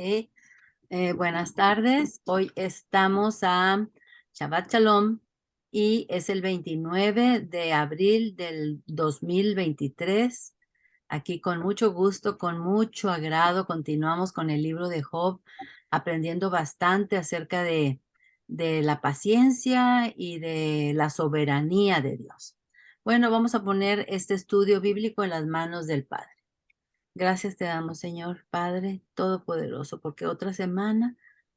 Ok, buenas tardes. Hoy estamos a Shabbat Shalom y es el 29 de abril del 2023. Aquí con mucho gusto, con mucho agrado, continuamos con el libro de Job, aprendiendo bastante acerca de la paciencia y de la soberanía de Dios. Bueno, vamos a poner este estudio bíblico en las manos del Padre. Gracias te damos, Señor Padre Todopoderoso, porque otra semana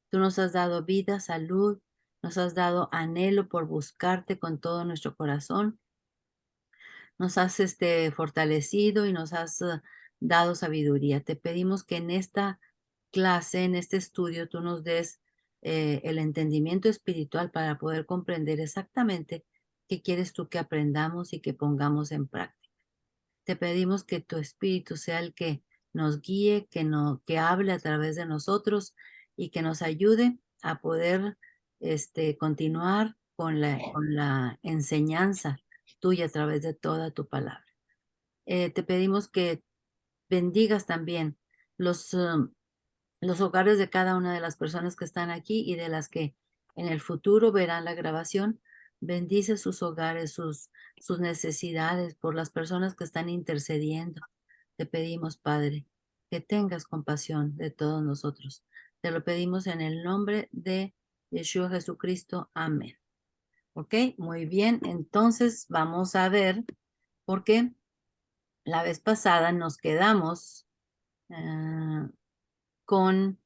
tú nos has dado vida, salud, nos has dado anhelo por buscarte con todo nuestro corazón, nos has fortalecido y nos has dado sabiduría. Te pedimos que en esta clase, en este estudio, tú nos des el entendimiento espiritual para poder comprender exactamente qué quieres tú que aprendamos y que pongamos en práctica. Te pedimos que tu espíritu sea el que nos guíe, que hable a través de nosotros y que nos ayude a poder continuar con la enseñanza tuya a través de toda tu palabra. Te pedimos que bendigas también los, um, los hogares de cada una de las personas que están aquí y de las que en el futuro verán la grabación. Bendice sus hogares, sus necesidades, por las personas que están intercediendo. Te pedimos, Padre, que tengas compasión de todos nosotros. Te lo pedimos en el nombre de Yeshua Jesucristo. Amén. ¿Ok? Muy bien. Entonces vamos a ver, porque la vez pasada nos quedamos con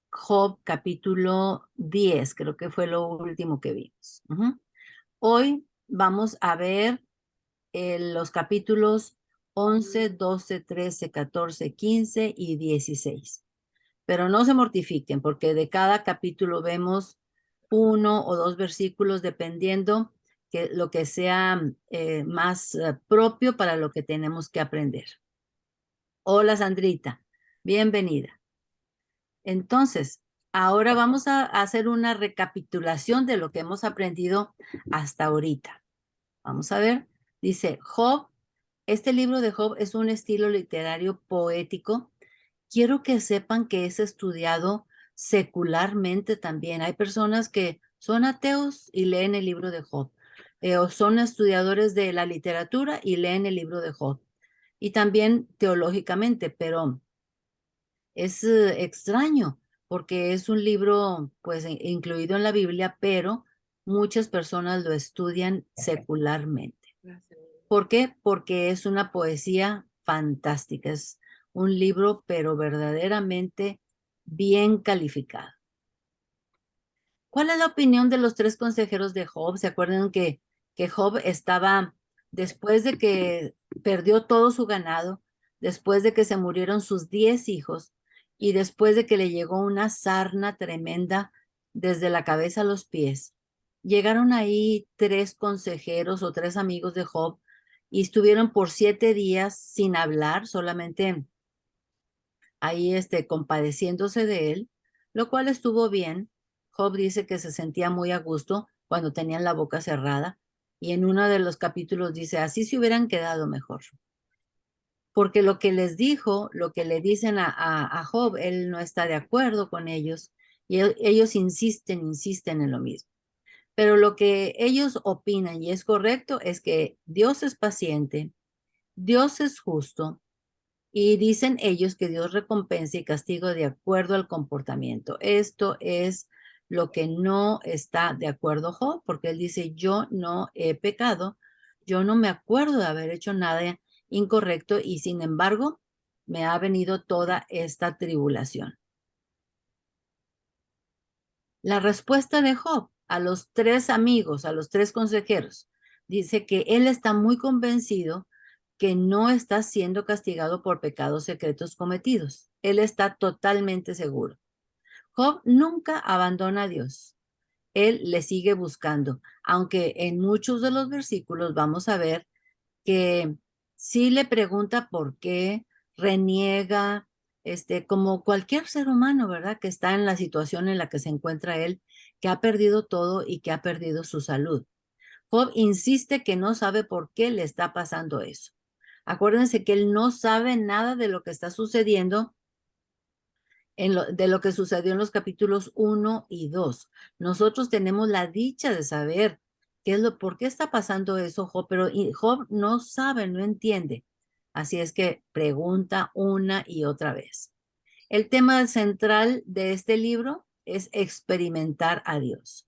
Job capítulo 10, creo que fue lo último que vimos. Hoy vamos a ver los capítulos 11, 12, 13, 14, 15 y 16. Pero no se mortifiquen porque de cada capítulo vemos uno o dos versículos dependiendo que lo que sea más propio para lo que tenemos que aprender. Hola Sandrita, bienvenida. Entonces, ahora vamos a hacer una recapitulación de lo que hemos aprendido hasta ahorita. Vamos a ver, dice Job, este libro de Job es un estilo literario poético. Quiero que sepan que es estudiado secularmente también. Hay personas que son ateos y leen el libro de Job, o son estudiadores de la literatura y leen el libro de Job, y también teológicamente, pero es extraño porque es un libro pues incluido en la Biblia, pero muchas personas lo estudian secularmente. ¿Por qué? Porque es una poesía fantástica, es un libro pero verdaderamente bien calificado. ¿Cuál es la opinión de los tres consejeros de Job? ¿Se acuerdan que Job estaba, después de que perdió todo su ganado, después de que se murieron sus 10 hijos y después de que le llegó una sarna tremenda desde la cabeza a los pies? Llegaron ahí tres consejeros o tres amigos de Job y estuvieron por 7 días sin hablar, solamente ahí compadeciéndose de él, lo cual estuvo bien. Job dice que se sentía muy a gusto cuando tenían la boca cerrada, y en uno de los capítulos dice, así se hubieran quedado mejor. Porque lo que les dijo, lo que le dicen a Job, él no está de acuerdo con ellos, y ellos insisten en lo mismo. Pero lo que ellos opinan y es correcto es que Dios es paciente, Dios es justo, y dicen ellos que Dios recompensa y castiga de acuerdo al comportamiento. Esto es lo que no está de acuerdo Job, porque él dice, yo no he pecado, yo no me acuerdo de haber hecho nada incorrecto y sin embargo me ha venido toda esta tribulación. La respuesta de Job a los tres amigos, a los tres consejeros, dice que él está muy convencido que no está siendo castigado por pecados secretos cometidos. Él está totalmente seguro. Job nunca abandona a Dios. Él le sigue buscando, aunque en muchos de los versículos vamos a ver que sí le pregunta por qué, reniega, como cualquier ser humano, ¿verdad? Que está en la situación en la que se encuentra él, que ha perdido todo y que ha perdido su salud. Job insiste que no sabe por qué le está pasando eso. Acuérdense que él no sabe nada de lo que está sucediendo de lo que sucedió en los capítulos 1 y 2. Nosotros tenemos la dicha de saber por qué está pasando eso, Job, pero Job no sabe, no entiende. Así es que pregunta una y otra vez. El tema central de este libro es experimentar a Dios.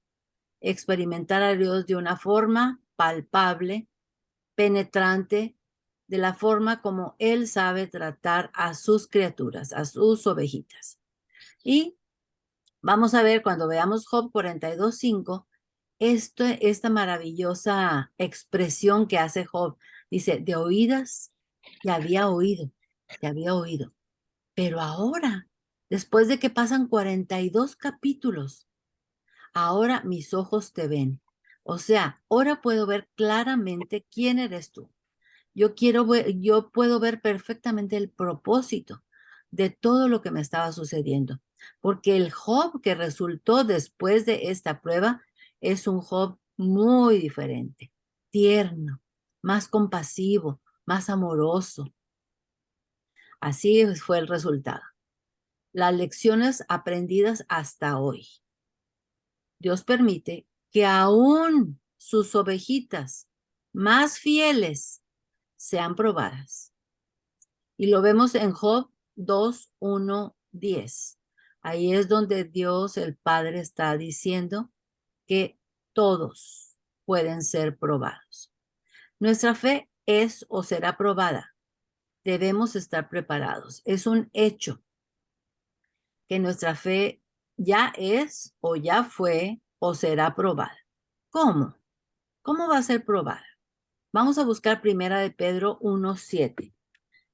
Experimentar a Dios de una forma palpable, penetrante, de la forma como Él sabe tratar a sus criaturas, a sus ovejitas. Y vamos a ver cuando veamos Job 42:5, esta maravillosa expresión que hace Job. Dice, de oídas te había oído, pero ahora, después de que pasan 42 capítulos, ahora mis ojos te ven. O sea, ahora puedo ver claramente quién eres tú. Yo puedo ver perfectamente el propósito de todo lo que me estaba sucediendo, porque el Job que resultó después de esta prueba es un Job muy diferente, tierno, más compasivo, más amoroso. Así fue el resultado. Las lecciones aprendidas hasta hoy. Dios permite que aún sus ovejitas más fieles sean probadas. Y lo vemos en Job 2:1-10. Ahí es donde Dios, el Padre, está diciendo que todos pueden ser probados. Nuestra fe es o será probada. Debemos estar preparados. Es un hecho que nuestra fe ya es o ya fue o será probada. ¿Cómo? ¿Cómo va a ser probada? Vamos a buscar Primera de Pedro 1:7.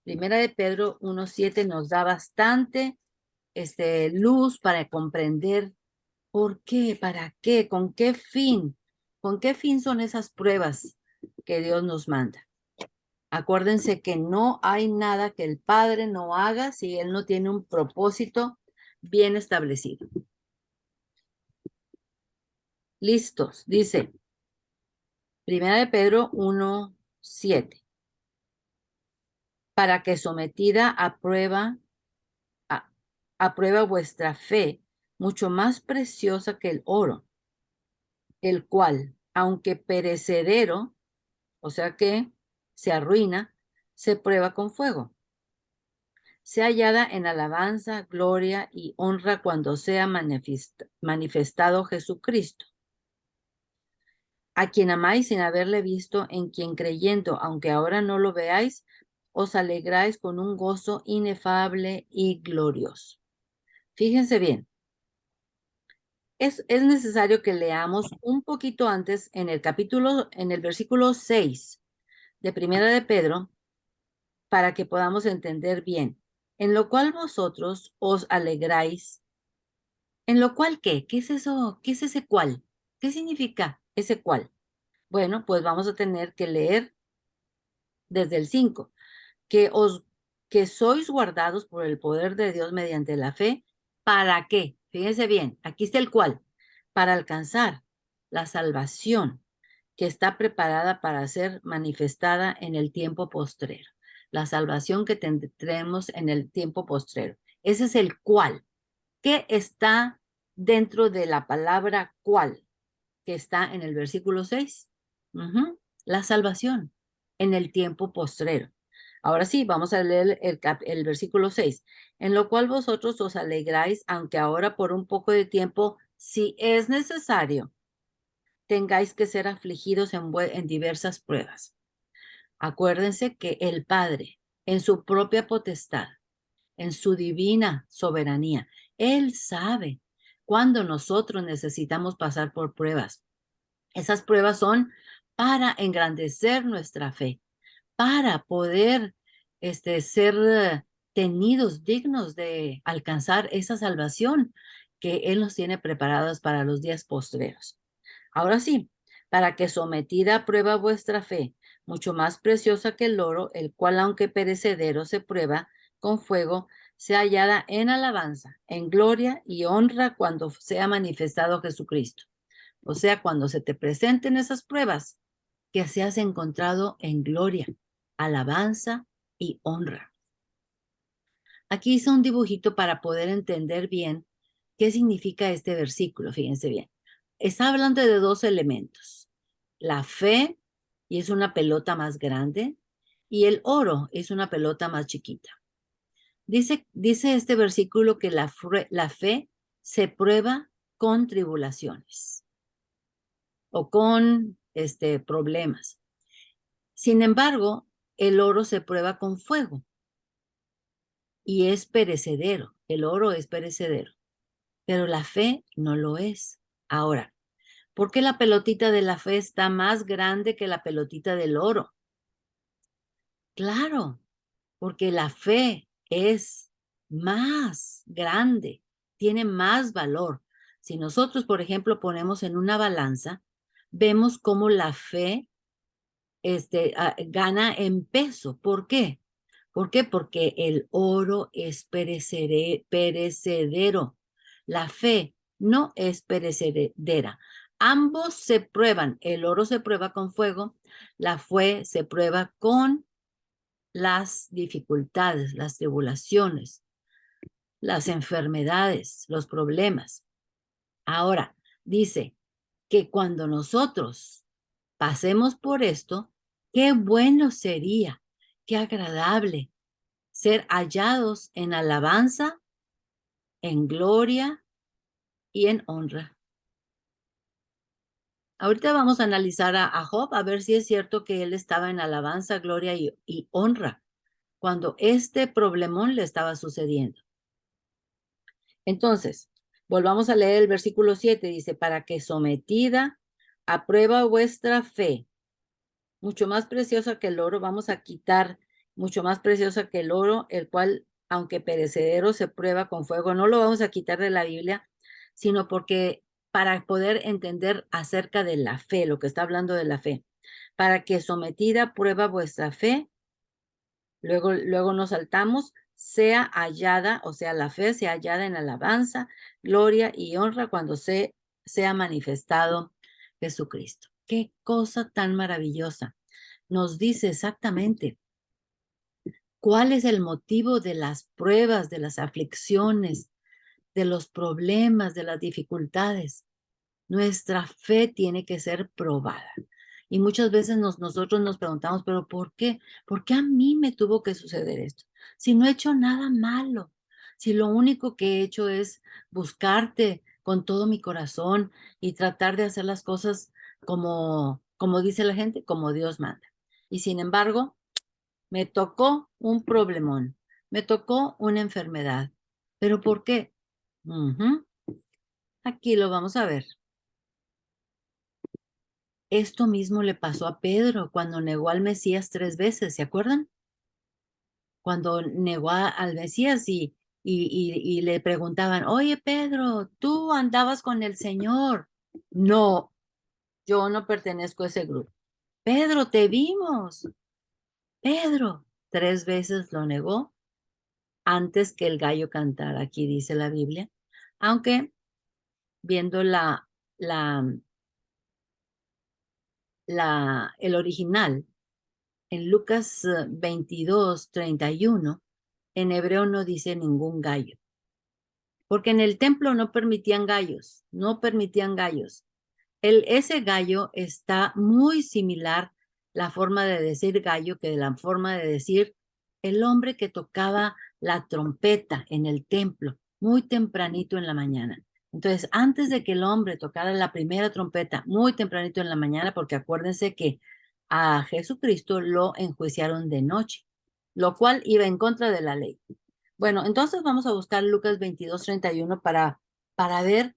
Primera de Pedro 1:7 nos da bastante luz para comprender por qué, para qué, con qué fin son esas pruebas que Dios nos manda. Acuérdense que no hay nada que el Padre no haga si Él no tiene un propósito bien establecido. Listos, dice Primera de Pedro 1:7. Para que sometida a prueba vuestra fe, mucho más preciosa que el oro, el cual, aunque perecedero, o sea que se arruina, se prueba con fuego. Sea hallada en alabanza, gloria y honra cuando sea manifestado Jesucristo, a quien amáis sin haberle visto, en quien creyendo, aunque ahora no lo veáis, os alegráis con un gozo inefable y glorioso. Fíjense bien, es necesario que leamos un poquito antes en el versículo 6 de Primera de Pedro, para que podamos entender bien. En lo cual vosotros os alegráis. ¿En lo cual qué? ¿Qué es eso? ¿Qué es ese cual? ¿Qué significa ese cual? Bueno, pues vamos a tener que leer desde el 5. Que sois guardados por el poder de Dios mediante la fe. ¿Para qué? Fíjense bien, aquí está el cual. Para alcanzar la salvación que está preparada para ser manifestada en el tiempo postrero. La salvación que tendremos en el tiempo postrero. Ese es el cual. ¿Qué está dentro de la palabra cual? Que está en el versículo 6. La salvación en el tiempo postrero. Ahora sí, vamos a leer el versículo 6. En lo cual vosotros os alegráis, aunque ahora por un poco de tiempo, si es necesario, tengáis que ser afligidos en diversas pruebas. Acuérdense que el Padre, en su propia potestad, en su divina soberanía, Él sabe cuándo nosotros necesitamos pasar por pruebas. Esas pruebas son para engrandecer nuestra fe, para poder ser tenidos dignos de alcanzar esa salvación que Él nos tiene preparadas para los días postreros. Ahora sí, para que sometida a prueba vuestra fe, mucho más preciosa que el oro, el cual aunque perecedero se prueba con fuego, sea hallada en alabanza, en gloria y honra cuando sea manifestado Jesucristo. O sea, cuando se te presenten esas pruebas, que seas encontrado en gloria, alabanza y honra. Aquí hice un dibujito para poder entender bien qué significa este versículo. Fíjense bien. Está hablando de dos elementos. La fe, y es una pelota más grande, y el oro es una pelota más chiquita. Dice este versículo que la fe se prueba con tribulaciones o con problemas. Sin embargo, el oro se prueba con fuego y es perecedero. El oro es perecedero, pero la fe no lo es. Ahora, ¿por qué la pelotita de la fe está más grande que la pelotita del oro? Claro, porque la fe es más grande, tiene más valor. Si nosotros, por ejemplo, ponemos en una balanza, vemos cómo la fe gana en peso. ¿Por qué? ¿Por qué? Porque el oro es perecedero. La fe no es perecedera. Ambos se prueban. El oro se prueba con fuego, la fe se prueba con las dificultades, las tribulaciones, las enfermedades, los problemas. Ahora, dice que cuando nosotros pasemos por esto, qué bueno sería, qué agradable ser hallados en alabanza, en gloria y en honra. Ahorita vamos a analizar a Job, a ver si es cierto que él estaba en alabanza, gloria y honra cuando este problemón le estaba sucediendo. Entonces, volvamos a leer el versículo 7, dice, para que sometida a prueba vuestra fe, mucho más preciosa que el oro, vamos a quitar mucho más preciosa que el oro, el cual, aunque perecedero, se prueba con fuego. No lo vamos a quitar de la Biblia, sino porque para poder entender acerca de la fe, lo que está hablando de la fe, para que sometida a prueba vuestra fe, luego nos saltamos, sea hallada, o sea, la fe sea hallada en alabanza, gloria y honra cuando sea manifestado Jesucristo. Qué cosa tan maravillosa. Nos dice exactamente cuál es el motivo de las pruebas, de las aflicciones, de los problemas, de las dificultades. Nuestra fe tiene que ser probada. Y muchas veces nosotros nos preguntamos, pero ¿por qué? ¿Por qué a mí me tuvo que suceder esto? Si no he hecho nada malo, si lo único que he hecho es buscarte con todo mi corazón y tratar de hacer las cosas como dice la gente, como Dios manda. Y sin embargo, me tocó un problemón, me tocó una enfermedad. ¿Pero por qué? Aquí lo vamos a ver. Esto mismo le pasó a Pedro cuando negó al Mesías 3 veces, ¿se acuerdan? Cuando negó al Mesías y le preguntaban, oye Pedro, tú andabas con el Señor. No, yo no pertenezco a ese grupo. Pedro, te vimos. Pedro, 3 veces lo negó antes que el gallo cantara, aquí dice la Biblia. Aunque viendo la, el original, en Lucas 22:31, en hebreo no dice ningún gallo, porque en el templo no permitían gallos, no permitían gallos. Ese gallo está muy similar la forma de decir gallo que de la forma de decir el hombre que tocaba la trompeta en el templo muy tempranito en la mañana. Entonces, antes de que el hombre tocara la primera trompeta muy tempranito en la mañana, porque acuérdense que a Jesucristo lo enjuiciaron de noche, lo cual iba en contra de la ley. Bueno, entonces vamos a buscar Lucas 22:31 para ver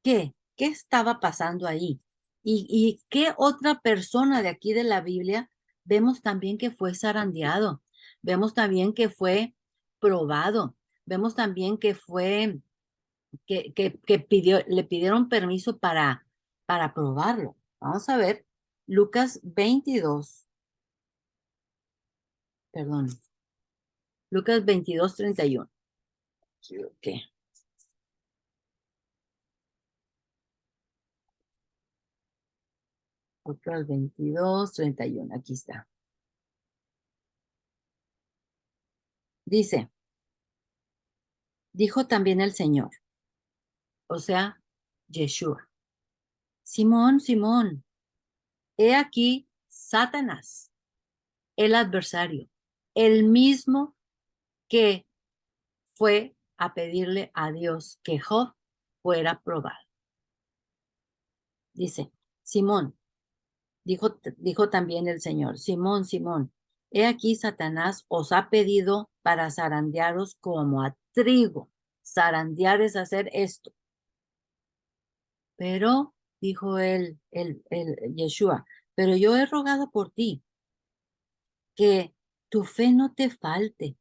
qué estaba pasando ahí. Y qué otra persona de aquí de la Biblia vemos también que fue zarandeado, vemos también que fue probado, vemos también que fue, le pidieron permiso para probarlo. Vamos a ver, Lucas 22, perdón, Lucas 22:31. Ok, Lucas 22:31, aquí está. Dice, Dijo también el Señor, o sea, Yeshua, Simón, Simón, he aquí Satanás, el adversario, el mismo que fue a pedirle a Dios que Job fuera probado. Dice, Simón, dijo también el Señor, Simón, Simón, he aquí Satanás os ha pedido para zarandearos como a trigo. Zarandear es hacer esto. Pero, dijo el Yeshua, pero yo he rogado por ti, que tu fe no te falte,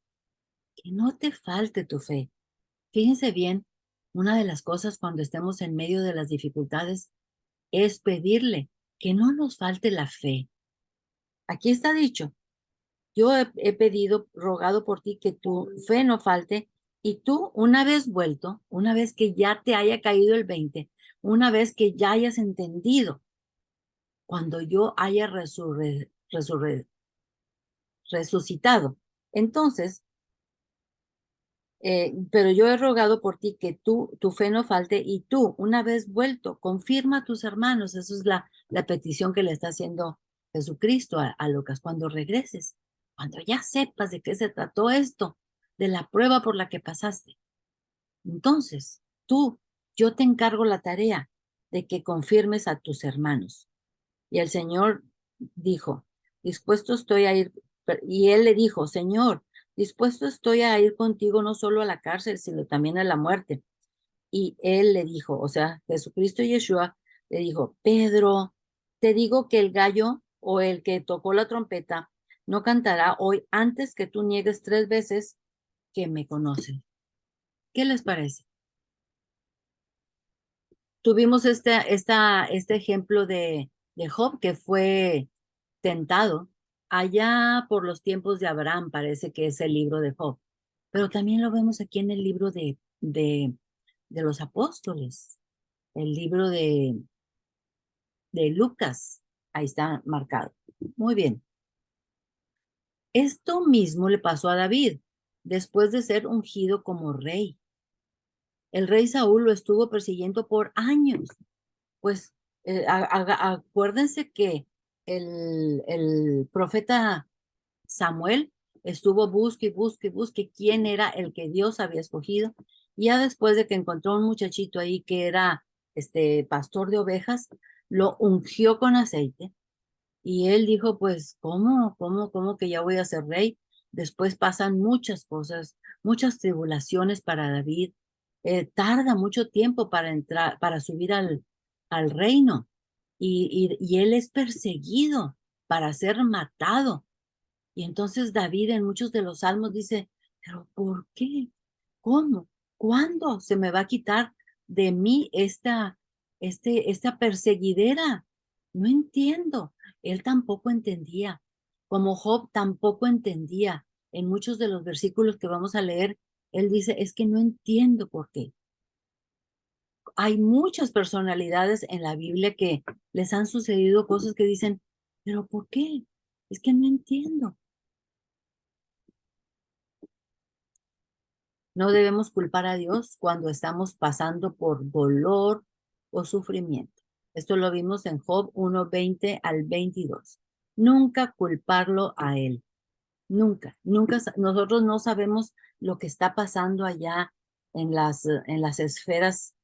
que no te falte tu fe. Fíjense bien, una de las cosas cuando estemos en medio de las dificultades es pedirle que no nos falte la fe. Aquí está dicho, yo he pedido, rogado por ti que tu fe no falte y tú una vez vuelto, una vez que ya te haya caído el 20, una vez que ya hayas entendido, cuando yo haya resucitado. Entonces, pero yo he rogado por ti que tu fe no falte y tú, una vez vuelto, confirma a tus hermanos. Esa es la petición que le está haciendo Jesucristo a Lucas. Cuando regreses, cuando ya sepas de qué se trató esto, de la prueba por la que pasaste, entonces yo te encargo la tarea de que confirmes a tus hermanos. Y el Señor dijo, dispuesto estoy a ir, y él le dijo, Señor, dispuesto estoy a ir contigo no solo a la cárcel, sino también a la muerte. Y él le dijo, o sea, Jesucristo y Yeshua le dijo, Pedro, te digo que el gallo o el que tocó la trompeta no cantará hoy antes que tú niegues 3 veces que me conocen. ¿Qué les parece? Tuvimos este ejemplo de Job que fue tentado allá por los tiempos de Abraham, parece que es el libro de Job, pero también lo vemos aquí en el libro de los apóstoles, el libro de Lucas, ahí está marcado. Muy bien. Esto mismo le pasó a David después de ser ungido como rey. El rey Saúl lo estuvo persiguiendo por años. Pues acuérdense que el profeta Samuel estuvo busque y busque y busque quién era el que Dios había escogido. Y ya después de que encontró un muchachito ahí que era este pastor de ovejas, lo ungió con aceite. Y él dijo, pues, ¿cómo que ya voy a ser rey? Después pasan muchas cosas, muchas tribulaciones para David. Tarda mucho tiempo para entrar, para subir al reino. Y él es perseguido para ser matado. Y entonces David en muchos de los salmos dice, pero ¿por qué? ¿Cómo? ¿Cuándo se me va a quitar de mí esta perseguidera? No entiendo. Él tampoco entendía. Como Job tampoco entendía. En muchos de los versículos que vamos a leer, él dice, es que no entiendo por qué. Hay muchas personalidades en la Biblia que les han sucedido cosas que dicen, pero ¿por qué? Es que no entiendo. No debemos culpar a Dios cuando estamos pasando por dolor o sufrimiento. Esto lo vimos en Job 1:20 al 22. Nunca culparlo a Él. Nunca, nunca. Nosotros no sabemos lo que está pasando allá en las esferas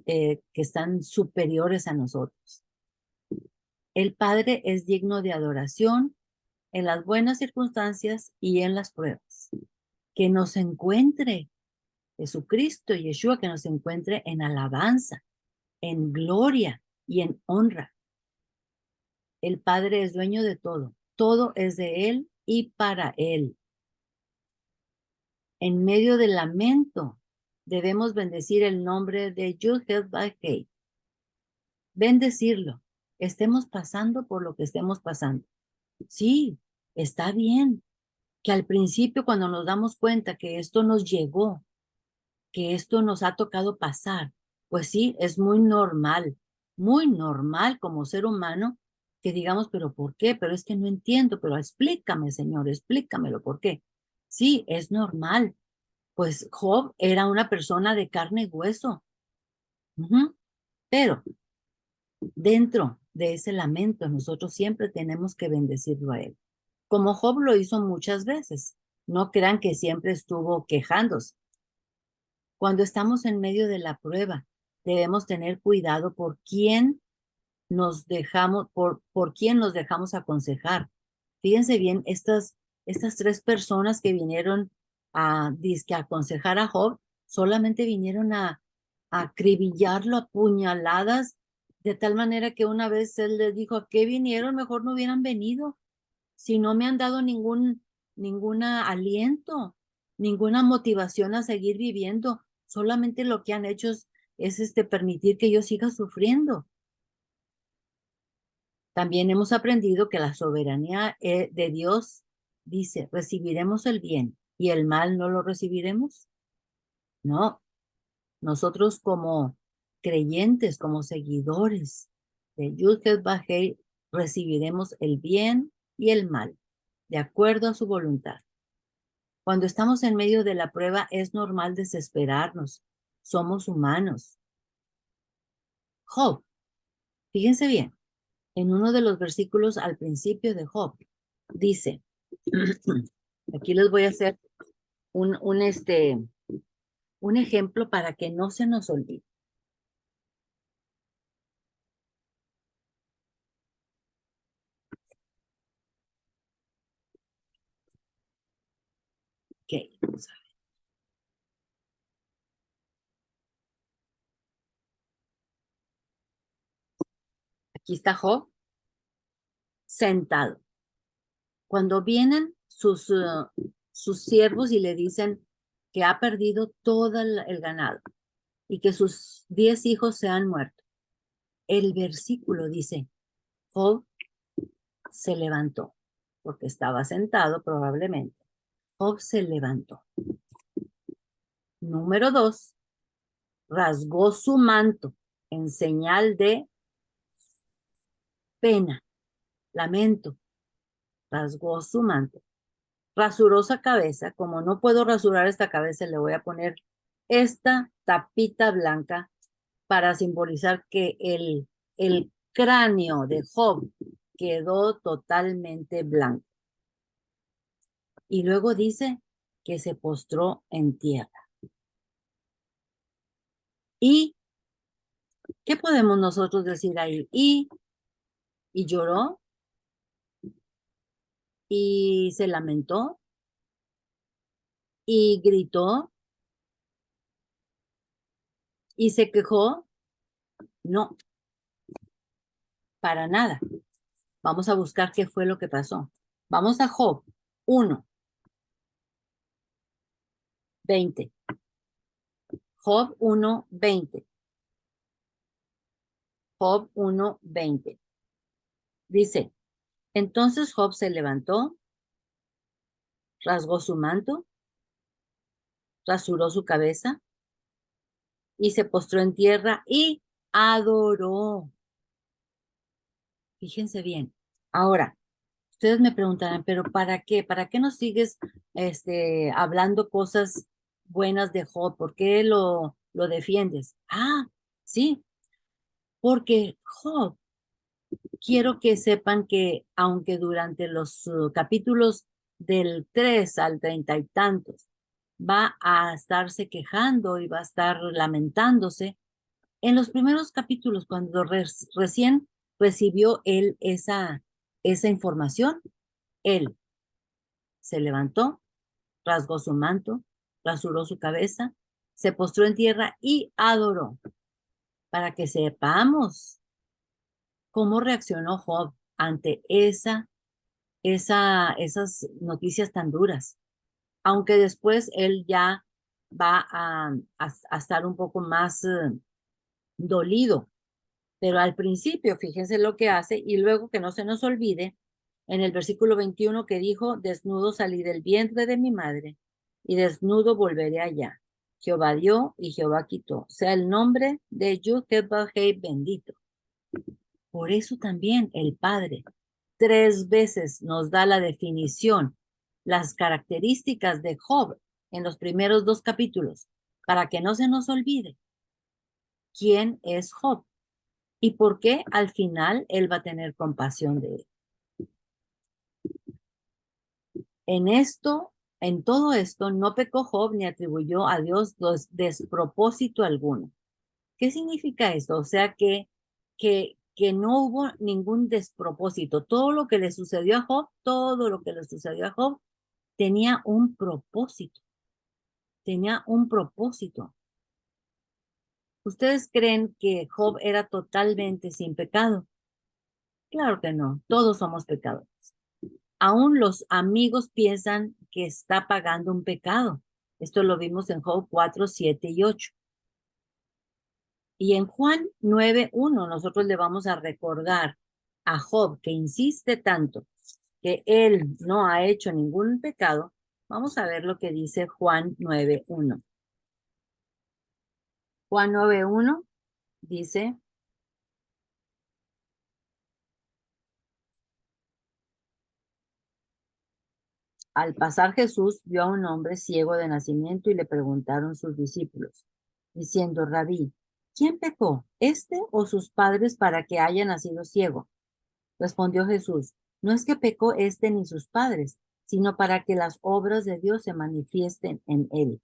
que están superiores a nosotros. El Padre es digno de adoración en las buenas circunstancias y en las pruebas. Que nos encuentre Jesucristo, Yeshua, que nos encuentre en alabanza, en gloria y en honra. El Padre es dueño de todo. Todo es de Él y para Él. En medio del lamento, debemos bendecir el nombre de Yud-Heh-Vav-Heh. Bendecirlo. Estemos pasando por lo que estemos pasando. Sí, está bien que al principio cuando nos damos cuenta que esto nos llegó, que esto nos ha tocado pasar. Pues sí, es muy normal como ser humano que digamos, pero ¿por qué? Pero es que no entiendo, pero explícame, Señor, explícamelo, ¿por qué? Sí, es normal, Pues Job era una persona de carne y hueso. Pero dentro de ese lamento, nosotros siempre tenemos que bendecirlo a él. Como Job lo hizo muchas veces. No crean que siempre estuvo quejándose. Cuando estamos en medio de la prueba, debemos tener cuidado por quién nos dejamos, por quién nos dejamos aconsejar. Fíjense bien, estas tres personas que vinieron a dizque a aconsejar a Job, solamente vinieron a acribillarlo a puñaladas, de tal manera que una vez él les dijo, ¿a qué vinieron? Mejor no hubieran venido. Si no me han dado ninguna aliento, ninguna motivación a seguir viviendo, solamente lo que han hecho es permitir que yo siga sufriendo. También hemos aprendido que la soberanía de Dios dice, ¿recibiremos el bien y el mal no lo recibiremos? No, nosotros como creyentes, como seguidores de Yud-Heh-Vah-Heh, recibiremos el bien y el mal, de acuerdo a su voluntad. Cuando estamos en medio de la prueba es normal desesperarnos. Somos humanos. Job, fíjense bien, en uno de los versículos al principio de Job, dice, aquí les voy a hacer un ejemplo para que no se nos olvide. Ok, vamos a ver. Aquí está Job sentado. Cuando vienen sus siervos y le dicen que ha perdido todo el ganado y que sus 10 hijos se han muerto, el versículo dice, Job se levantó, porque estaba sentado probablemente. Job se levantó. Número 2, rasgó su manto en señal de pena, lamento. Rasgó su manto. Rasuró su cabeza. Como no puedo rasurar esta cabeza, le voy a poner esta tapita blanca para simbolizar que el cráneo de Job quedó totalmente blanco. Y luego dice que se postró en tierra. ¿Y qué podemos nosotros decir ahí? Y lloró, y se lamentó, y gritó, y se quejó. No, para nada. Vamos a buscar qué fue lo que pasó. Vamos a Job 1:20. Job 1:20. Job 1:20. Dice, entonces Job se levantó, rasgó su manto, rasuró su cabeza y se postró en tierra y adoró. Fíjense bien. Ahora, ustedes me preguntarán, pero ¿para qué? ¿Para qué nos sigues hablando cosas buenas de Job? ¿Por qué lo defiendes? Ah, sí, porque Job, quiero que sepan que aunque durante los capítulos del 3 al 30 y tantos va a estarse quejando y va a estar lamentándose, en los primeros capítulos, cuando recién recibió él esa información, él se levantó, rasgó su manto, rasuró su cabeza, se postró en tierra y adoró, para que sepamos cómo reaccionó Job ante esas noticias tan duras. Aunque después él ya va a estar un poco más dolido. Pero al principio, fíjense lo que hace, y luego que no se nos olvide, en el versículo 21 que dijo, desnudo salí del vientre de mi madre, y desnudo volveré allá. Jehová dio y Jehová quitó. Sea el nombre de Yud-Heh-Vah-Heh bendito. Por eso también el Padre 3 veces nos da la definición, las características de Job en los primeros 2 capítulos, para que no se nos olvide quién es Job y por qué al final él va a tener compasión de él. En todo esto, no pecó Job ni atribuyó a Dios despropósito alguno. ¿Qué significa esto? O sea que no hubo ningún despropósito. Todo lo que le sucedió a Job, todo lo que le sucedió a Job tenía un propósito. Tenía un propósito. ¿Ustedes creen que Job era totalmente sin pecado? Claro que no. Todos somos pecadores. Aún los amigos piensan que está pagando un pecado. Esto lo vimos en Job 4, 7 y 8. Y en Juan 9:1 nosotros le vamos a recordar a Job, que insiste tanto que él no ha hecho ningún pecado. Vamos a ver lo que dice Juan 9:1. Juan 9:1 dice: al pasar Jesús vio a un hombre ciego de nacimiento y le preguntaron sus discípulos, diciendo: Rabí, ¿quién pecó, este o sus padres, para que haya nacido ciego? Respondió Jesús: no es que pecó este ni sus padres, sino para que las obras de Dios se manifiesten en él.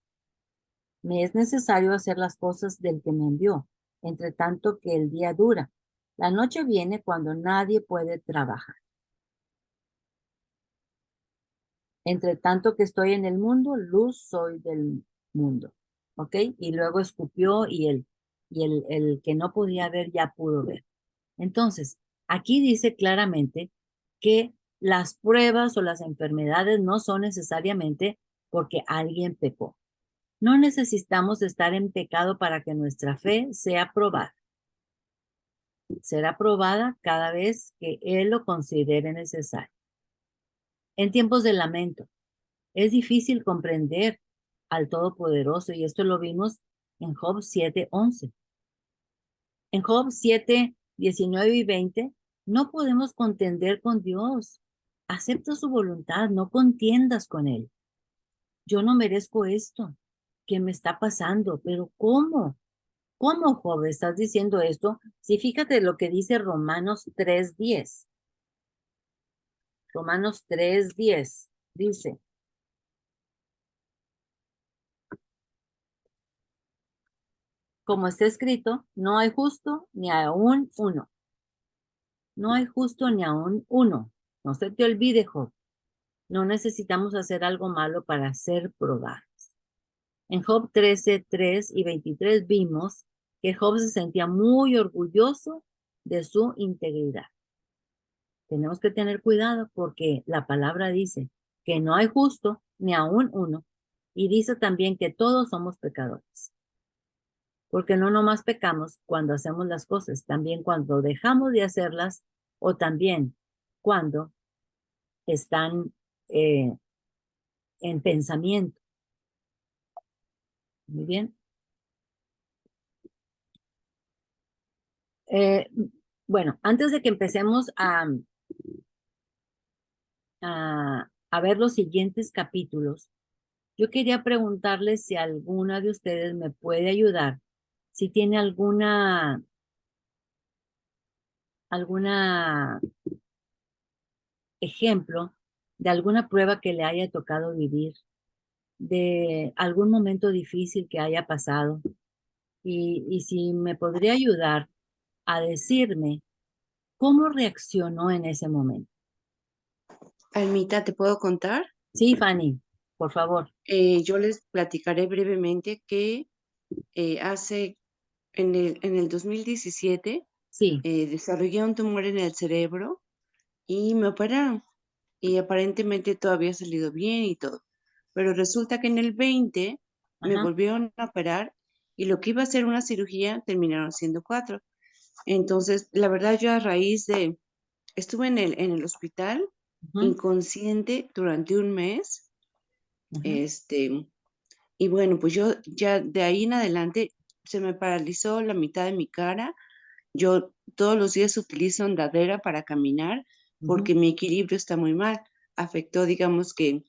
Me es necesario hacer las cosas del que me envió, entre tanto que el día dura. La noche viene cuando nadie puede trabajar. Entre tanto que estoy en el mundo, luz soy del mundo. ¿Ok? Y luego escupió y el que no podía ver ya pudo ver. Entonces, aquí dice claramente que las pruebas o las enfermedades no son necesariamente porque alguien pecó. No necesitamos estar en pecado para que nuestra fe sea probada. Será probada cada vez que Él lo considere necesario. En tiempos de lamento, es difícil comprender al Todopoderoso y esto lo vimos en Job 7:11. En Job 7:19 y 20, no podemos contender con Dios. Acepta su voluntad, no contiendas con Él. Yo no merezco esto que me está pasando, pero ¿cómo? ¿Cómo, Job, estás diciendo esto? Sí, fíjate lo que dice Romanos 3:10. Romanos 3:10 dice: como está escrito, no hay justo ni aún uno. No hay justo ni aún uno. No se te olvide, Job. No necesitamos hacer algo malo para ser probados. En Job 13:3 y 23 vimos que Job se sentía muy orgulloso de su integridad. Tenemos que tener cuidado porque la palabra dice que no hay justo ni aún uno, y dice también que todos somos pecadores. Porque no nomás pecamos cuando hacemos las cosas, también cuando dejamos de hacerlas o también cuando están eh, en pensamiento. Muy bien. Eh, bueno, antes de que empecemos a ver los siguientes capítulos, yo quería preguntarles si alguna de ustedes me puede ayudar, si tiene alguna ejemplo de alguna prueba que le haya tocado vivir, de algún momento difícil que haya pasado, y si me podría ayudar a decirme cómo reaccionó en ese momento. Almita, ¿te puedo contar? Sí, Fanny, por favor. Yo les platicaré brevemente que hace, en el 2017, Sí, desarrollé un tumor en el cerebro y me operaron. Y aparentemente todo había salido bien y todo. Pero resulta que en el 20 me ajá, volvieron a operar y lo que iba a ser una cirugía terminaron siendo 4. Entonces, la verdad, yo a raíz de, estuve en el hospital ujú, inconsciente durante un mes. ujú, Este, y bueno, pues yo ya de ahí en adelante se me paralizó la mitad de mi cara. Yo todos los días utilizo andadera para caminar ujú, porque mi equilibrio está muy mal. Afectó, digamos que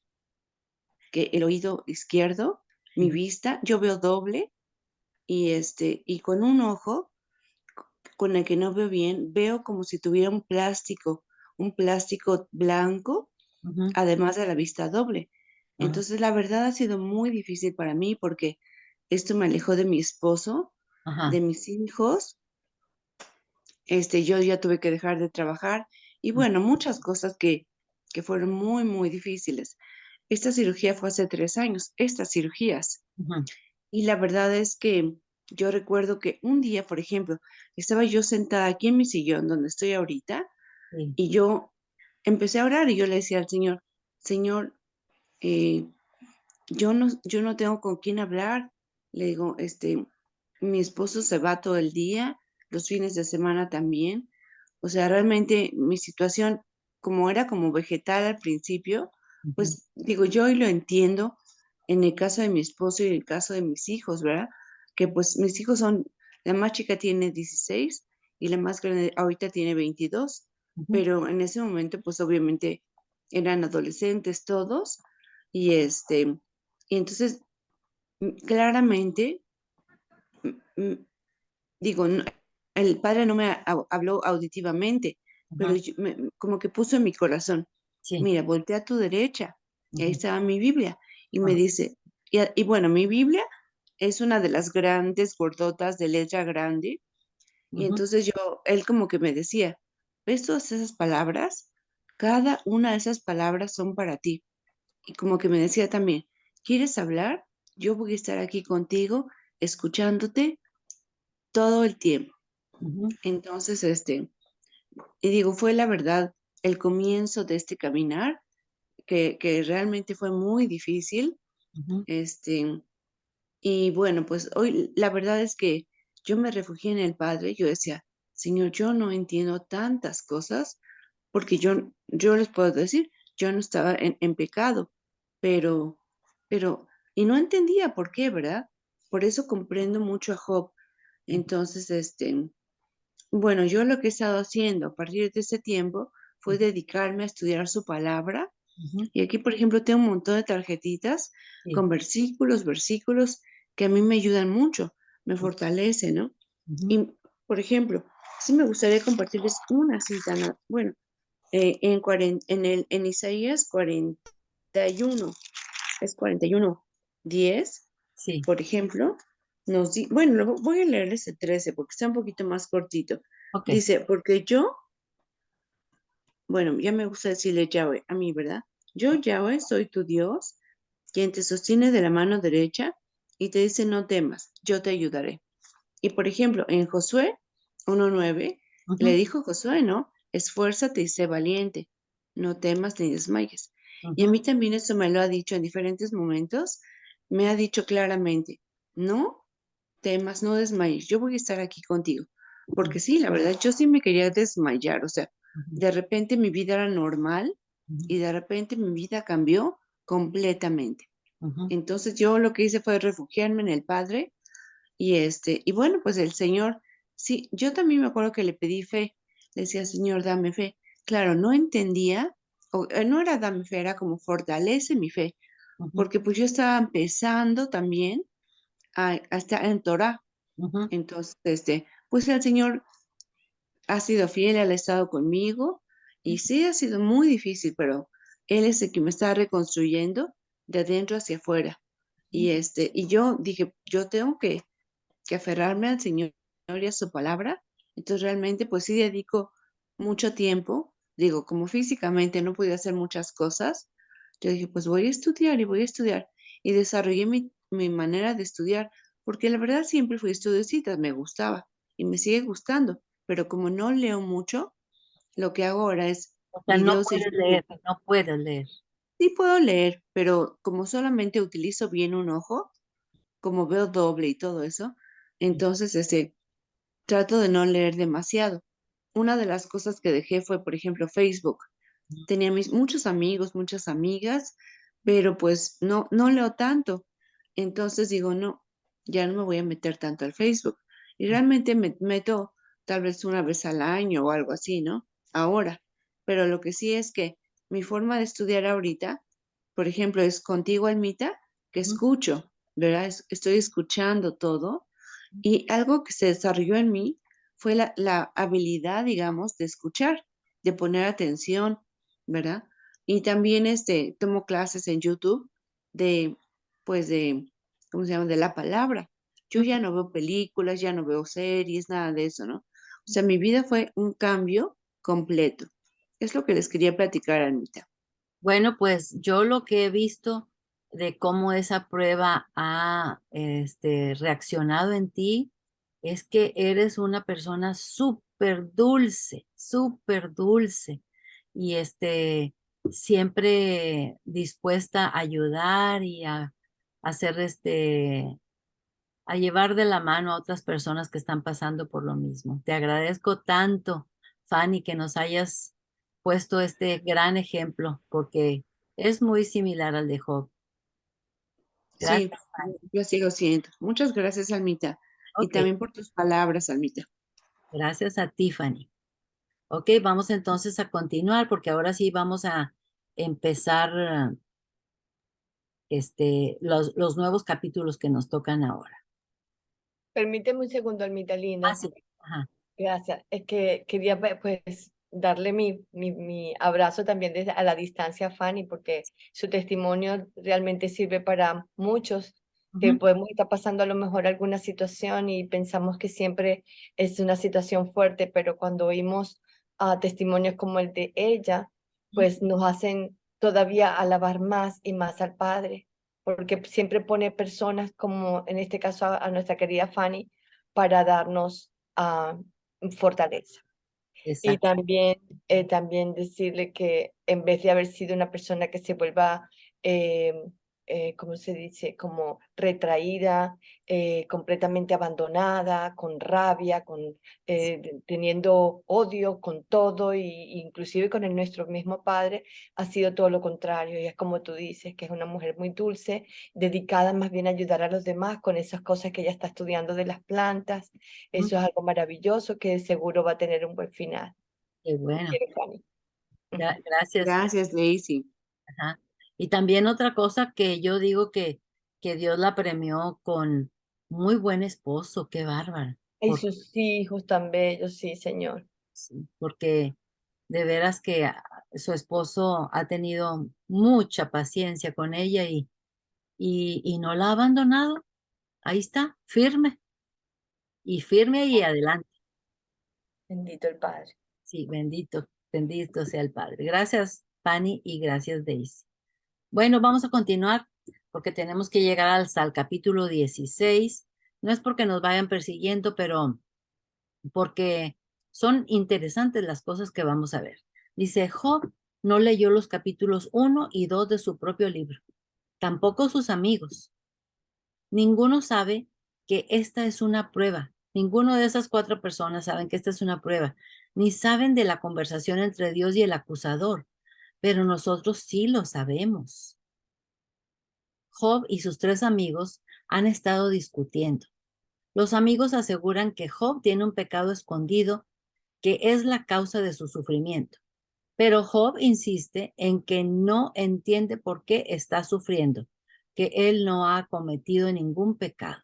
que el oído izquierdo, mi ujú, vista, yo veo doble y con un ojo con el que no veo bien, veo como si tuviera un plástico blanco, ujú, además de la vista doble. ajá, Entonces, la verdad ha sido muy difícil para mí porque esto me alejó de mi esposo, de ajá, mis hijos. Yo ya tuve que dejar de trabajar y bueno, muchas cosas que fueron muy, muy difíciles. Esta cirugía fue hace 3 años, estas cirugías. ujú, Y la verdad es que yo recuerdo que un día, por ejemplo, estaba yo sentada aquí en mi sillón donde estoy ahorita sí, y yo empecé a orar y yo le decía al Señor, Señor, eh, yo no tengo con quién hablar. Le digo, mi esposo se va todo el día, los fines de semana también. O sea, realmente mi situación, como era como vegetal al principio, ujú, pues digo, yo hoy lo entiendo en el caso de mi esposo y en el caso de mis hijos, ¿verdad? Que pues mis hijos la más chica tiene 16 y la más grande ahorita tiene 22, ujú, pero en ese momento pues obviamente eran adolescentes todos y y entonces claramente, mm, digo, el padre no me habló auditivamente, pero ujú, como que puso en mi corazón, sí, mira, voltea a tu derecha, y ahí ujú, estaba mi Biblia, y me ajá, dice, y bueno, mi Biblia es una de las grandes gordotas de letra grande, y ujú, entonces él como que me decía, ¿ves todas esas palabras? Cada una de esas palabras son para ti. Y como que me decía también, ¿quieres hablar? Yo voy a estar aquí contigo, escuchándote todo el tiempo. ujú, Entonces, y digo, fue la verdad el comienzo de este caminar, que realmente fue muy difícil. ujú, Este, y bueno, pues hoy la verdad es que yo me refugié en el Padre. Yo decía, Señor, yo no entiendo tantas cosas, porque yo les puedo decir, yo no estaba en pecado, pero, pero, y no entendía por qué, ¿verdad? Por eso comprendo mucho a Job. Entonces, bueno, yo lo que he estado haciendo a partir de ese tiempo fue dedicarme a estudiar su palabra. ujú, Y aquí, por ejemplo, tengo un montón de tarjetitas sí, con versículos que a mí me ayudan mucho, me fortalecen, ¿no? ujú, Y, por ejemplo, sí me gustaría compartirles una cita, bueno, en Isaías 41, es 41:10, sí, por ejemplo, bueno, voy a leerles el 13 porque está un poquito más cortito. ok, Dice, porque yo, bueno, ya me gusta decirle Yahweh a mí, ¿verdad? Yo, Yahweh, soy tu Dios, quien te sostiene de la mano derecha y te dice, no temas, yo te ayudaré. Y por ejemplo, en Josué 1:9, le ujú, dijo Josué, ¿no? Esfuérzate y sé valiente, no temas ni desmayes. Y a ujú, mí también eso me lo ha dicho en diferentes momentos, me ha dicho claramente, no temas, no desmayes, yo voy a estar aquí contigo. ujú, Porque sí, la verdad, yo sí me quería desmayar, o sea, ujú, de repente mi vida era normal ujú, y de repente mi vida cambió completamente. ujú, Entonces yo lo que hice fue refugiarme en el Padre y bueno, pues el Señor, sí, yo también me acuerdo que le pedí fe, le decía, Señor, dame fe. Claro, no entendía, no era dame fe, era como fortalece mi fe, ujú, porque pues yo estaba empezando también a estar en Torah. ujú, Entonces, pues el Señor ha sido fiel, Él ha estado conmigo y sí ha sido muy difícil, pero Él es el que me está reconstruyendo de adentro hacia afuera. Y yo dije, yo tengo que aferrarme al Señor y a su palabra. Entonces realmente pues sí dedico mucho tiempo, digo, como físicamente no podía hacer muchas cosas, yo dije, pues voy a estudiar y voy a estudiar. Y desarrollé mi manera de estudiar, porque la verdad siempre fui estudiosita, me gustaba y me sigue gustando, pero como no leo mucho, lo que hago ahora es o sea, no videos de puedes YouTube. leer, no puedes leer, Sí puedo leer, pero como solamente utilizo bien un ojo, como veo doble y todo eso, entonces trato de no leer demasiado. Una de las cosas que dejé fue, por ejemplo, Facebook. Tenía muchos amigos, muchas amigas, pero pues no leo tanto. Entonces digo, no, ya no me voy a meter tanto al Facebook. Y realmente me meto tal vez una vez al año o algo así, ¿no? Ahora. Pero lo que sí es que mi forma de estudiar ahorita por ejemplo, es contigo, Almita, que escucho, ¿verdad? Estoy escuchando todo y algo que se desarrolló en mí fue la habilidad, digamos, de escuchar, de poner atención, ¿verdad? Y también tomo clases en YouTube de, pues ¿cómo se llama? De la palabra. Yo ya no veo películas, ya no veo series, nada de eso, ¿no? O sea, mi vida fue un cambio completo. Es lo que les quería platicar, Anita. Bueno, pues yo lo que he visto de cómo esa prueba ha reaccionado en ti es que eres una persona súper dulce y siempre dispuesta a ayudar y a hacer a llevar de la mano a otras personas que están pasando por lo mismo. Te agradezco tanto, Fanny, que nos hayas puesto este gran ejemplo, porque es muy similar al de Job. Sí, Gracias, yo así lo siento. Muchas gracias, Almita. Y ok, también por tus palabras, Almita. gracias a Tiffany. Ok, vamos entonces a continuar, porque ahora sí vamos a empezar los nuevos capítulos que nos tocan ahora. Permíteme un segundo, Almita Ah, linda. sí. Ajá. Gracias. Es que quería pues darle mi abrazo también desde a la distancia a Fanny, porque su testimonio realmente sirve para muchos que Ujú, podemos estar pasando a lo mejor alguna situación y pensamos que siempre es una situación fuerte, pero cuando oímos testimonios como el de ella, ujú. pues nos hacen todavía alabar más y más al Padre, porque siempre pone personas como en este caso a nuestra querida Fanny para darnos fortaleza. Y Exacto. también decirle que en vez de haber sido una persona que se vuelva, ¿cómo se dice? Como retraída, completamente abandonada, con rabia, teniendo odio con todo, inclusive con nuestro mismo padre, ha sido todo lo contrario. Y es como tú dices, que es una mujer muy dulce, dedicada más bien a ayudar a los demás con esas cosas que ella está estudiando de las plantas. Ujú. Eso es algo maravilloso que seguro va a tener un buen final. Qué Te bueno. quiero, Fanny. Ujú. Gracias. Gracias, Daisy. Ajá. Y también otra cosa que yo digo que Dios la premió con muy buen esposo, qué bárbaro, Y sus hijos tan bellos, sí, Señor. sí, porque de veras que su esposo ha tenido mucha paciencia con ella y no la ha abandonado. Ahí está, firme y adelante. Bendito el Padre. Sí, bendito sea el Padre. Gracias, Fanny, y gracias, Daisy. Bueno, vamos a continuar porque tenemos que llegar al capítulo 16. No es porque nos vayan persiguiendo, pero porque son interesantes las cosas que vamos a ver. Dice, Job no leyó los capítulos 1 y 2 de su propio libro, tampoco sus amigos. Ninguno sabe que esta es una prueba. Ninguno de esas cuatro personas saben que esta es una prueba, ni saben de la conversación entre Dios y el acusador, pero nosotros sí lo sabemos. Job y sus tres amigos han estado discutiendo. Los amigos aseguran que Job tiene un pecado escondido que es la causa de su sufrimiento, pero Job insiste en que no entiende por qué está sufriendo, que él no ha cometido ningún pecado.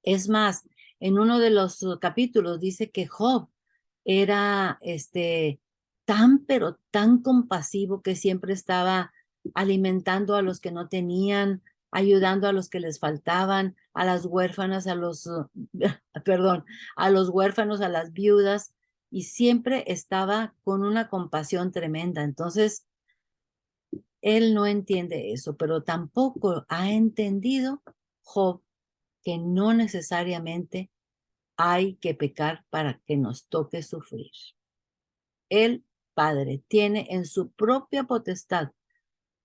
Es más, en uno de los capítulos dice que Job era tan, pero tan compasivo que siempre estaba alimentando a los que no tenían, ayudando a los que les faltaban, a las huérfanas, perdón, a los huérfanos, a las viudas, y siempre estaba con una compasión tremenda. Entonces, él no entiende eso, pero tampoco ha entendido Job que no necesariamente hay que pecar para que nos toque sufrir. El Padre tiene en su propia potestad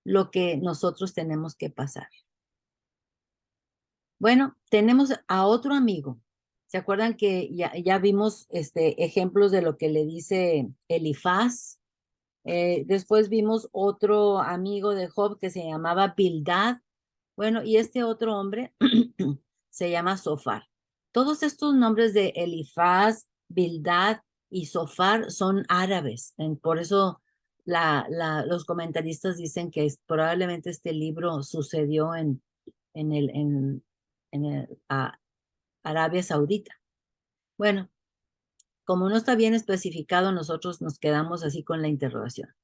lo que nosotros tenemos que pasar. Bueno, tenemos a otro amigo. ¿Se acuerdan que ya vimos ejemplos de lo que le dice Elifaz? Después vimos otro amigo de Job que se llamaba Bildad. Bueno, y este otro hombre se llama Sofar. Todos estos nombres de Elifaz, Bildad y Sofar son árabes. Por eso los comentaristas dicen que probablemente este libro sucedió en Arabia Saudita. Bueno, como no está bien especificado, nosotros nos quedamos así con la interrogación.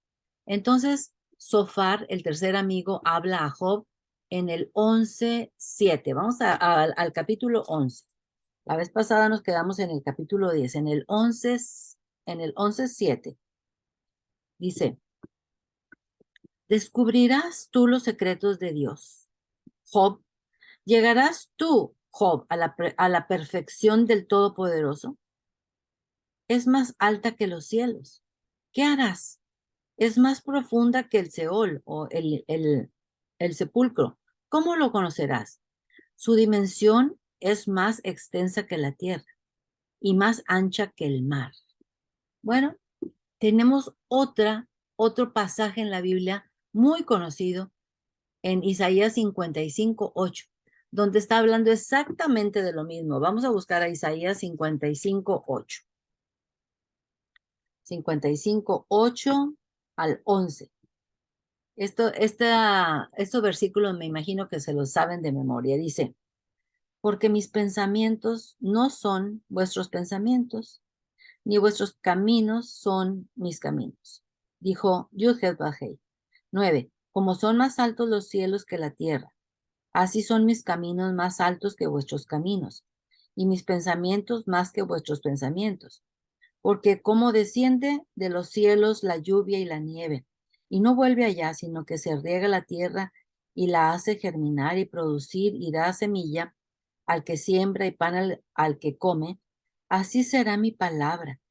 Entonces, Zofar, el tercer amigo, habla a Job en el 11:7. Vamos al capítulo 11. La vez pasada nos quedamos en el capítulo 10. En el 11:7 dice: ¿descubrirás tú los secretos de Dios, Job? ¿Llegarás tú, Job, a la perfección del Todopoderoso? Es más alta que los cielos. ¿Qué harás? Es más profunda que el Seol o el sepulcro. ¿Cómo lo conocerás? Su dimensión es más extensa que la tierra y más ancha que el mar. Bueno, tenemos otro pasaje en la Biblia muy conocido en Isaías 55:8, donde está hablando exactamente de lo mismo. Vamos a buscar a Isaías 55:8. 55:8 al 11. Estos versículos me imagino que se los saben de memoria. Dice: porque mis pensamientos no son vuestros pensamientos, ni vuestros caminos son mis caminos. Dijo Yud-Heh-Vah-Heh. 9. Como son más altos los cielos que la tierra, así son mis caminos más altos que vuestros caminos, y mis pensamientos más que vuestros pensamientos. Porque como desciende de los cielos la lluvia y la nieve, y no vuelve allá, sino que se riega la tierra y la hace germinar y producir y da semilla al que siembra y pan al que come, así será mi palabra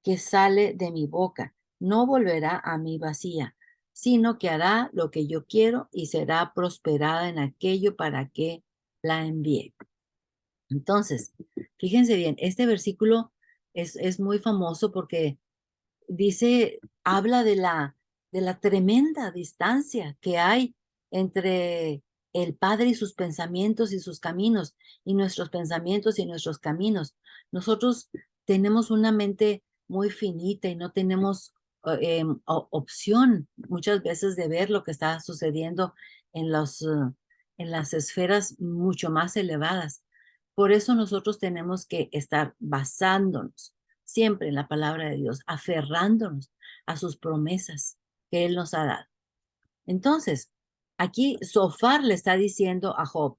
que sale de mi boca. No volverá a mí vacía, sino que hará lo que yo quiero y será prosperada en aquello para que la envíe. Entonces, fíjense bien, este versículo es muy famoso porque habla de la tremenda distancia que hay entre el Padre y sus pensamientos y sus caminos, y nuestros pensamientos y nuestros caminos. Nosotros tenemos una mente muy finita y no tenemos opción muchas veces de ver lo que está sucediendo en las esferas mucho más elevadas. Por eso nosotros tenemos que estar basándonos siempre en la palabra de Dios, aferrándonos a sus promesas que Él nos ha dado. Entonces, aquí Zofar le está diciendo a Job: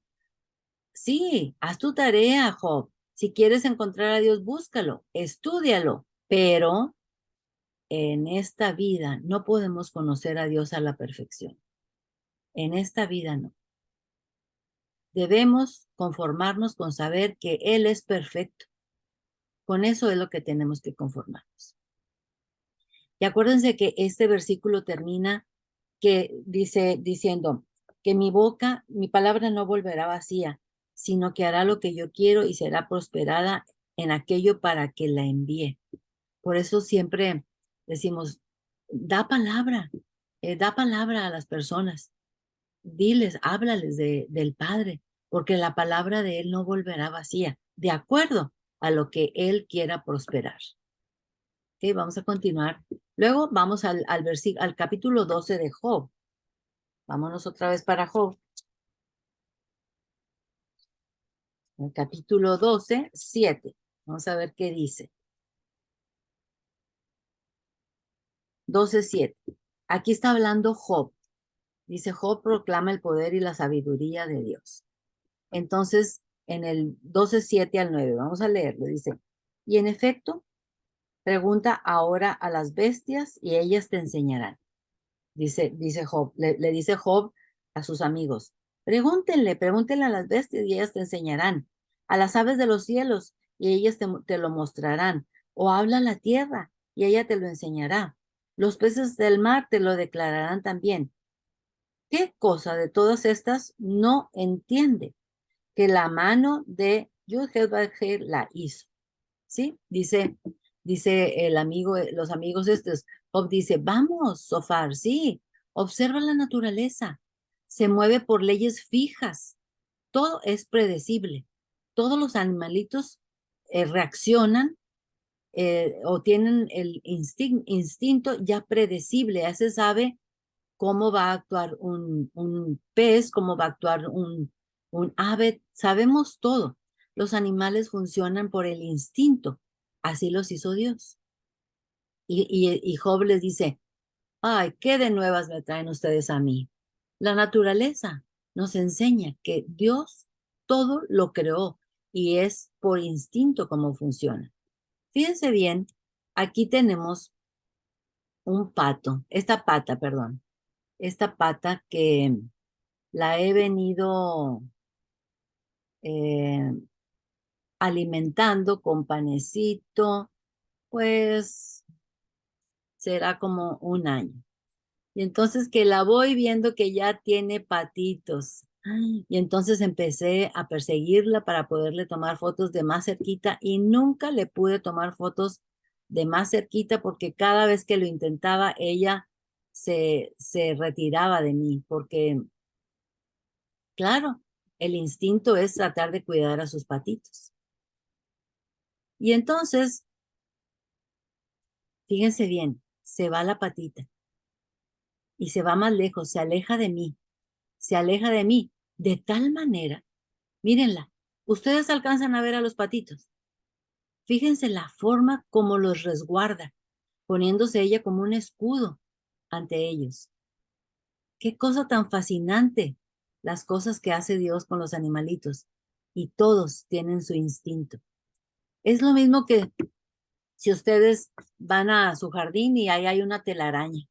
sí, haz tu tarea, Job. Si quieres encontrar a Dios, búscalo, estúdialo, pero en esta vida no podemos conocer a Dios a la perfección. En esta vida no. Debemos conformarnos con saber que Él es perfecto. Con eso es lo que tenemos que conformarnos. Y acuérdense que este versículo termina diciendo que mi palabra no volverá vacía, sino que hará lo que yo quiero y será prosperada en aquello para que la envíe. Por eso siempre decimos: da palabra a las personas, diles, háblales del Padre, porque la palabra de Él no volverá vacía, de acuerdo a lo que Él quiera prosperar. Okay, vamos a continuar. Luego vamos al capítulo 12 de Job. Vámonos otra vez para Job. El capítulo 12, 7. Vamos a ver qué dice. 12:7. Aquí está hablando Job. Dice: Job proclama el poder y la sabiduría de Dios. Entonces, en el 12:7 al 9, vamos a leerlo. Dice: y en efecto, pregunta ahora a las bestias y ellas te enseñarán. Dice Job, le dice Job a sus amigos: pregúntenle a las bestias y ellas te enseñarán, a las aves de los cielos y ellas te lo mostrarán, o habla a la tierra y ella te lo enseñará, los peces del mar te lo declararán también. ¿Qué cosa de todas estas no entiende? Que la mano de Yud-Heh-Vah-Heh la hizo. ¿Sí? Dice los amigos estos. Job dice: vamos, Zofar, sí, observa la naturaleza, se mueve por leyes fijas, todo es predecible, todos los animalitos reaccionan o tienen el instinto ya predecible, ya se sabe cómo va a actuar un pez, cómo va a actuar un ave, sabemos todo. Los animales funcionan por el instinto, así los hizo Dios. Y Job les dice, ay, ¿qué de nuevas me traen ustedes a mí? La naturaleza nos enseña que Dios todo lo creó y es por instinto como funciona. Fíjense bien, aquí tenemos un pato, esta pata que la he venido eh, alimentando con panecito, pues será como un año. Y entonces que la voy viendo que ya tiene patitos. Y entonces empecé a perseguirla para poderle tomar fotos de más cerquita y nunca le pude tomar fotos de más cerquita porque cada vez que lo intentaba ella se retiraba de mí porque, claro, el instinto es tratar de cuidar a sus patitos. Y entonces, fíjense bien, se va la patita y se va más lejos, se aleja de mí, de tal manera, mírenla, ustedes alcanzan a ver a los patitos. Fíjense la forma como los resguarda, poniéndose ella como un escudo ante ellos. Qué cosa tan fascinante las cosas que hace Dios con los animalitos. Y todos tienen su instinto. Es lo mismo que si ustedes van a su jardín y ahí hay una telaraña.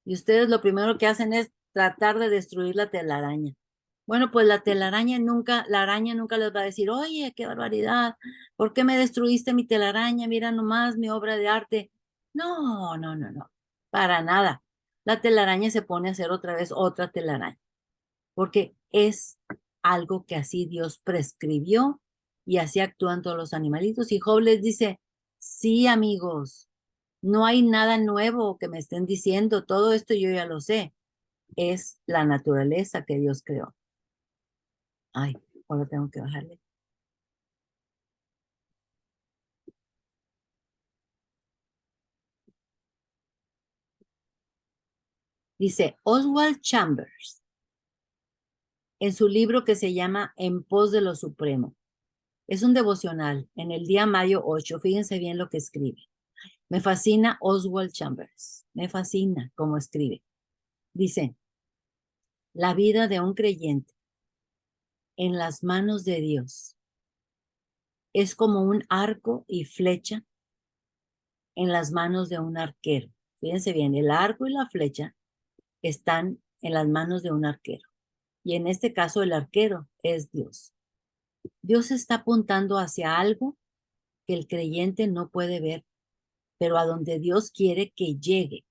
Y ustedes lo primero que hacen es tratar de destruir la telaraña. Bueno, pues la araña nunca les va a decir, oye, qué barbaridad, ¿por qué me destruiste mi telaraña? Mira nomás mi obra de arte. No, no, no, no, para nada. La telaraña se pone a hacer otra vez otra telaraña, porque es algo que así Dios prescribió y así actúan todos los animalitos. Y Job les dice, sí, amigos, no hay nada nuevo que me estén diciendo, todo esto yo ya lo sé, es la naturaleza que Dios creó. Ay, ahora tengo que bajarle. Dice Oswald Chambers, en su libro que se llama En pos de lo supremo. Es un devocional en el día mayo 8. Fíjense bien lo que escribe. Me fascina Oswald Chambers. Me fascina cómo escribe. Dice, la vida de un creyente en las manos de Dios es como un arco y flecha en las manos de un arquero. Fíjense bien, el arco y la flecha están en las manos de un arquero. Y en este caso el arquero es Dios. Dios está apuntando hacia algo que el creyente no puede ver, pero a donde Dios quiere que llegue.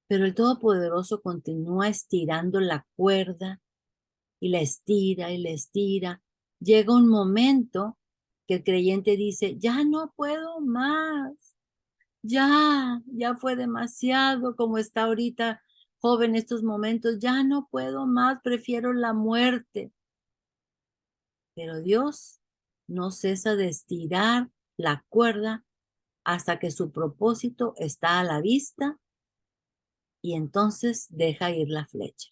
Pero el Todopoderoso continúa estirando la cuerda y la estira y la estira. Llega un momento que el creyente dice, ya no puedo más, ya fue demasiado como está ahorita joven estos momentos, ya no puedo más, prefiero la muerte. Pero Dios no cesa de estirar la cuerda hasta que su propósito está a la vista y entonces deja ir la flecha.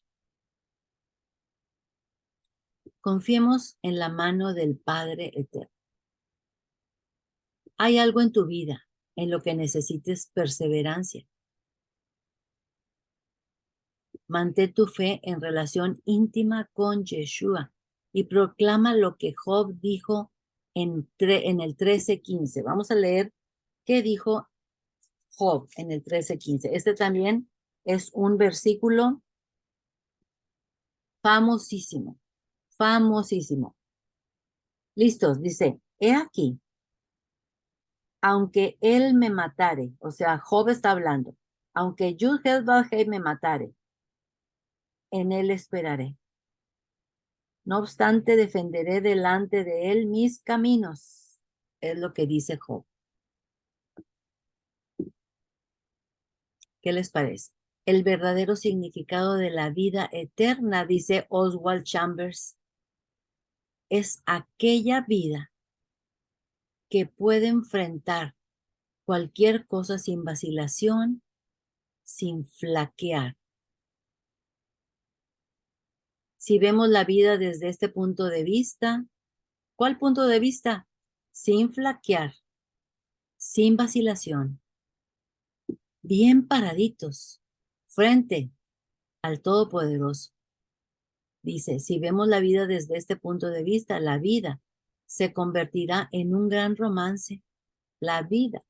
Confiemos en la mano del Padre Eterno. Hay algo en tu vida en lo que necesites perseverancia. Mantén tu fe en relación íntima con Yeshua y proclama lo que Job dijo en el 13:15. Vamos a leer qué dijo Job en el 13:15. Este también es un versículo famosísimo, famosísimo. Listos, dice, he aquí, aunque él me matare, o sea, Job está hablando, aunque Yud-Hel-Vav-Hei me matare, en él esperaré. No obstante, defenderé delante de él mis caminos, es lo que dice Job. ¿Qué les parece? El verdadero significado de la vida eterna, dice Oswald Chambers, es aquella vida que puede enfrentar cualquier cosa sin vacilación, sin flaquear. Si vemos la vida desde este punto de vista, ¿cuál punto de vista? Sin flaquear, sin vacilación, bien paraditos, frente al Todopoderoso. Dice, si vemos la vida desde este punto de vista, la vida se convertirá en un gran romance. La vida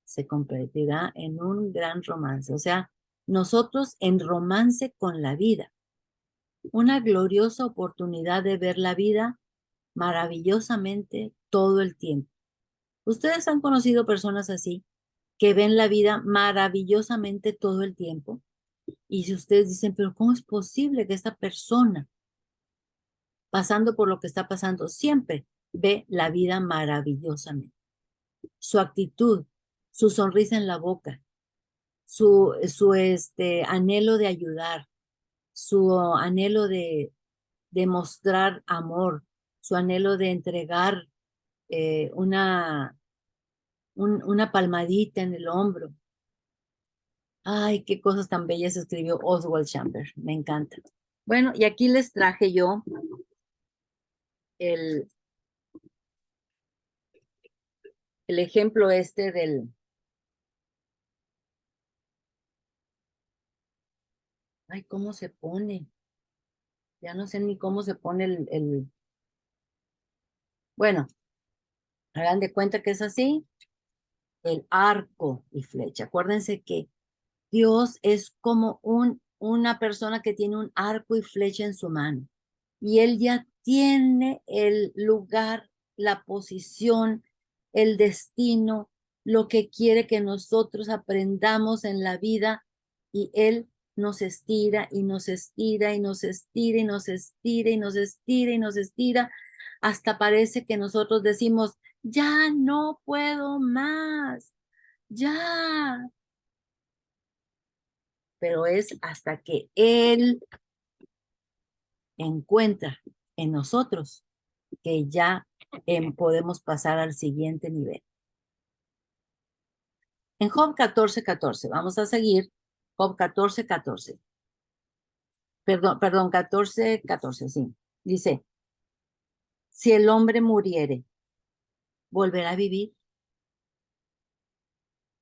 se convertirá en un gran romance. O sea, nosotros en romance con la vida. Una gloriosa oportunidad de ver la vida maravillosamente todo el tiempo. ¿Ustedes han conocido personas así que ven la vida maravillosamente todo el tiempo? Y si ustedes dicen, pero ¿cómo es posible que esta persona, pasando por lo que está pasando, siempre ve la vida maravillosamente? Su actitud, su sonrisa en la boca, su anhelo de ayudar, su anhelo de mostrar amor, su anhelo de entregar una palmadita en el hombro. Ay, qué cosas tan bellas escribió Oswald Chambers, me encanta. Bueno, y aquí les traje yo el ejemplo del... Ay, ¿cómo se pone? Ya no sé ni cómo se pone Bueno, hagan de cuenta que es así, el arco y flecha. Acuérdense que Dios es como una persona que tiene un arco y flecha en su mano. Y Él ya tiene el lugar, la posición, el destino, lo que quiere que nosotros aprendamos en la vida. Y Él nos estira y nos estira y nos estira y nos estira y nos estira y nos estira hasta parece que nosotros decimos, ya no puedo más, ya, pero es hasta que Él encuentra en nosotros que ya podemos pasar al siguiente nivel. En Job 14:14, vamos a seguir, Job 14:14. Perdón, 14:14, sí. Dice, si el hombre muriere, ¿volverá a vivir?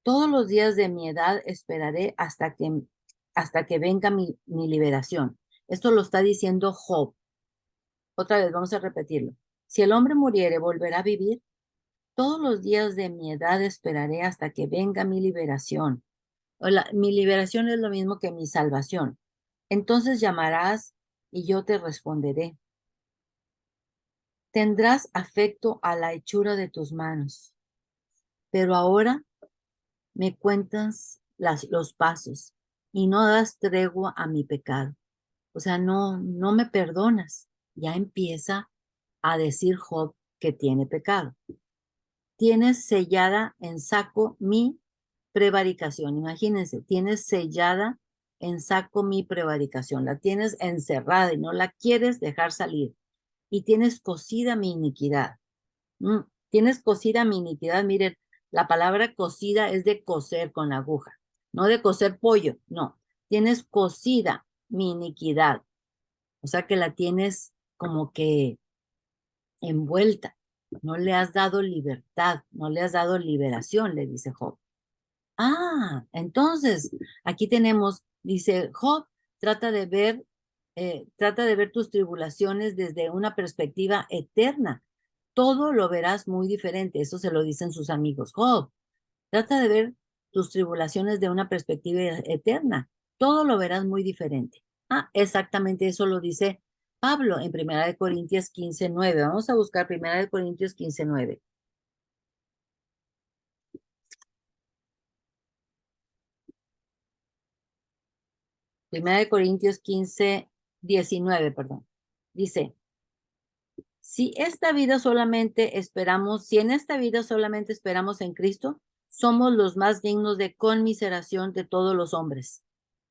Todos los días de mi edad esperaré hasta que venga mi liberación. Esto lo está diciendo Job. Otra vez, vamos a repetirlo. Si el hombre muriere, ¿volverá a vivir? Todos los días de mi edad esperaré hasta que venga mi liberación. Mi liberación es lo mismo que mi salvación. Entonces llamarás y yo te responderé. Tendrás afecto a la hechura de tus manos. Pero ahora me cuentas los pasos y no das tregua a mi pecado. O sea, no me perdonas. Ya empieza a decir Job que tiene pecado. Tienes sellada en saco mi prevaricación. Imagínense, tienes sellada en saco mi prevaricación. La tienes encerrada y no la quieres dejar salir. Y tienes cosida mi iniquidad. Tienes cosida mi iniquidad. Miren, la palabra cosida es de coser con aguja, no de coser pollo, no. Tienes cosida mi iniquidad. O sea que la tienes como que envuelta. No le has dado libertad, no le has dado liberación, le dice Job. Ah, entonces, aquí tenemos, dice Job, trata de ver tus tribulaciones desde una perspectiva eterna. Todo lo verás muy diferente. Eso se lo dicen sus amigos. Job, trata de ver tus tribulaciones de una perspectiva eterna. Todo lo verás muy diferente. Ah, exactamente eso lo dice Pablo en 1 Corintios 15:9. Vamos a buscar 1 Corintios 15:9. 1 Corintios 15:19, perdón. Dice, si en esta vida solamente esperamos en Cristo, somos los más dignos de conmiseración de todos los hombres.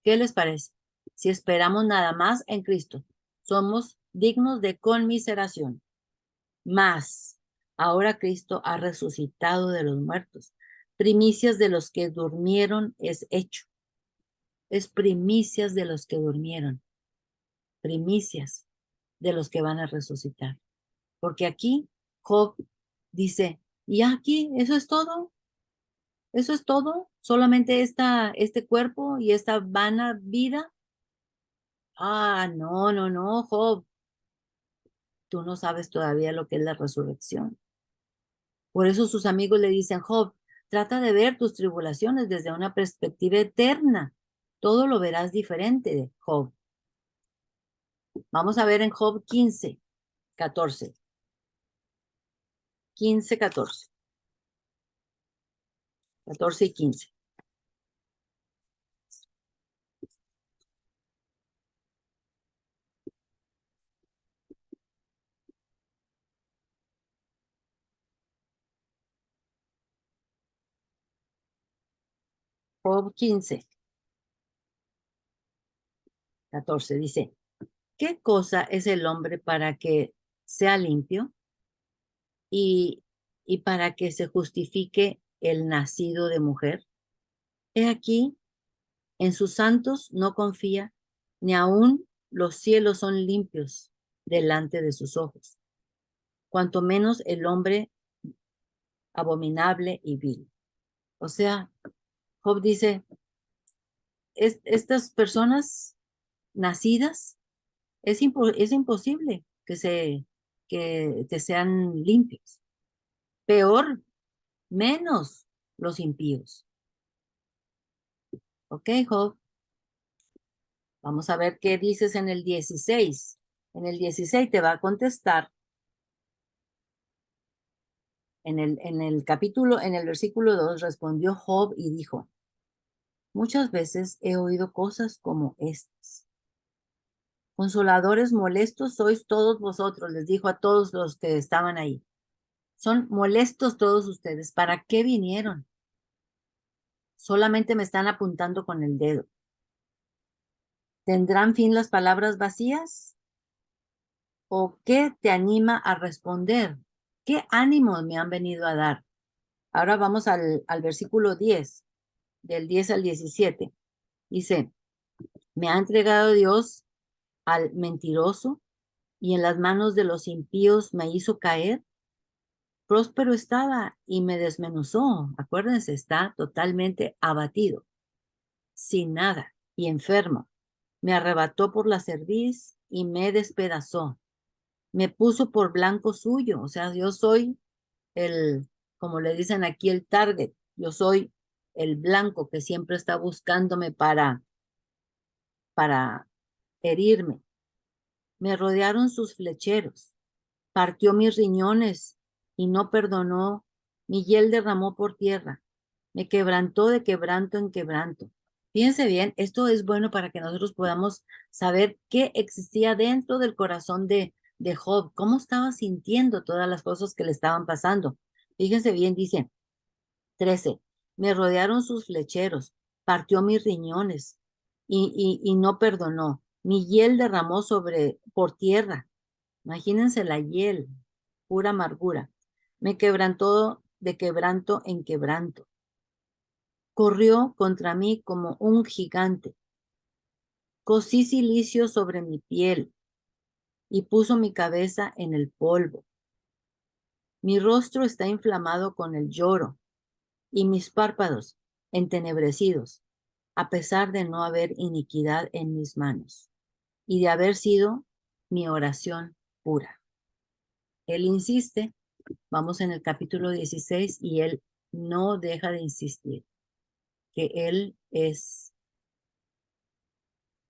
¿Qué les parece? Si esperamos nada más en Cristo, somos dignos de conmiseración. Más, ahora Cristo ha resucitado de los muertos. primicias de los que durmieron es hecho. Es primicias de los que durmieron. Primicias de los que van a resucitar. Porque aquí Job dice, y aquí, eso es todo. Eso es todo. Solamente este cuerpo y esta vana vida. Ah, no, no, no, Job. Tú no sabes todavía lo que es la resurrección. Por eso sus amigos le dicen, Job, trata de ver tus tribulaciones desde una perspectiva eterna. Todo lo verás diferente, Job. Vamos a ver en Job 15, 14. 15, 14. 14 y 15. Job 15, 14 dice, ¿qué cosa es el hombre para que sea limpio y, y para que se justifique el nacido de mujer? He aquí, en sus santos no confía, ni aun los cielos son limpios delante de sus ojos, cuanto menos el hombre abominable y vil. O sea, Job dice, estas personas nacidas, es imposible que sean limpios. Peor, menos los impíos. Ok, Job. Vamos a ver qué dices en el 16. En el 16 te va a contestar. En el capítulo, en el versículo 2, respondió Job y dijo, muchas veces he oído cosas como estas. Consoladores molestos sois todos vosotros, les dijo a todos los que estaban ahí. Son molestos todos ustedes. ¿Para qué vinieron? Solamente me están apuntando con el dedo. ¿Tendrán fin las palabras vacías? ¿O qué te anima a responder? ¿Qué ánimos me han venido a dar? Ahora vamos al versículo 10, del 10 al 17. Dice, me ha entregado Dios al mentiroso y en las manos de los impíos me hizo caer. Próspero estaba y me desmenuzó. Acuérdense, está totalmente abatido, sin nada y enfermo. Me arrebató por la cerviz y me despedazó. Me puso por blanco suyo. O sea, yo soy como le dicen aquí, el target. Yo soy el blanco que siempre está buscándome para herirme. Me rodearon sus flecheros. Partió mis riñones y no perdonó. Mi hiel derramó por tierra. Me quebrantó de quebranto en quebranto. Fíjense bien, esto es bueno para que nosotros podamos saber qué existía dentro del corazón de Job, cómo estaba sintiendo todas las cosas que le estaban pasando. Fíjense bien, dice 13. Me rodearon sus flecheros, partió mis riñones y no perdonó. Mi hiel derramó por tierra. Imagínense la hiel, pura amargura. Me quebrantó de quebranto en quebranto. Corrió contra mí como un gigante. Cocí cilicio sobre mi piel y puso mi cabeza en el polvo. Mi rostro está inflamado con el lloro y mis párpados entenebrecidos, a pesar de no haber iniquidad en mis manos y de haber sido mi oración pura. Él insiste, vamos en el capítulo 16 y él no deja de insistir que él es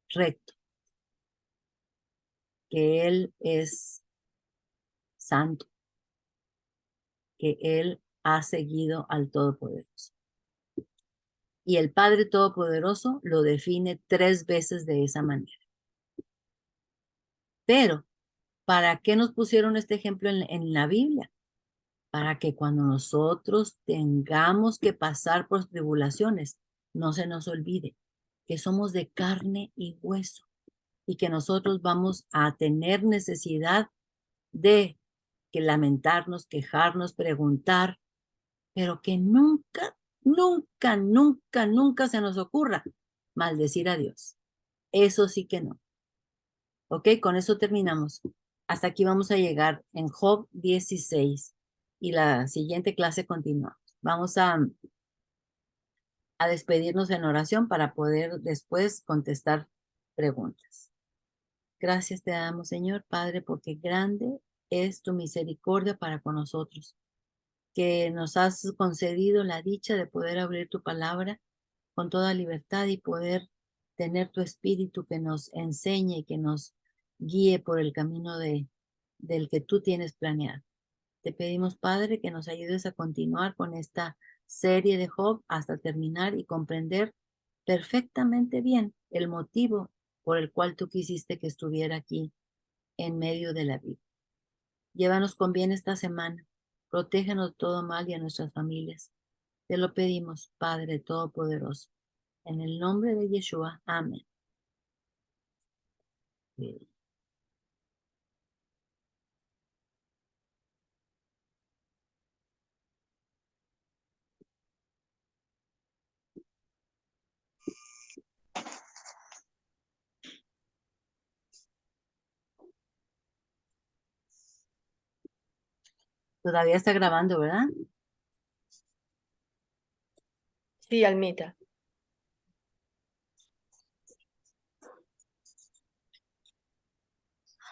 recto, que él es santo, que él ha seguido al Todopoderoso. Y el Padre Todopoderoso lo define 3 veces de esa manera. Pero, ¿para qué nos pusieron este ejemplo en la Biblia? Para que cuando nosotros tengamos que pasar por tribulaciones, no se nos olvide que somos de carne y hueso y que nosotros vamos a tener necesidad de que lamentarnos, quejarnos, preguntar, pero que nunca Nunca, nunca, nunca se nos ocurra maldecir a Dios. Eso sí que no. Ok, con eso terminamos. Hasta aquí vamos a llegar en Job 16 y la siguiente clase continuamos. Vamos a despedirnos en oración para poder después contestar preguntas. Gracias te damos, Señor Padre, porque grande es tu misericordia para con nosotros, que nos has concedido la dicha de poder abrir tu palabra con toda libertad y poder tener tu espíritu que nos enseñe y que nos guíe por el camino del que tú tienes planeado. Te pedimos, Padre, que nos ayudes a continuar con esta serie de Job hasta terminar y comprender perfectamente bien el motivo por el cual tú quisiste que estuviera aquí en medio de la vida. Llévanos con bien esta semana. Protégenos de todo mal y a nuestras familias. Te lo pedimos, Padre Todopoderoso. En el nombre de Yeshua. Amén. Todavía está grabando, ¿verdad? Sí, Almita.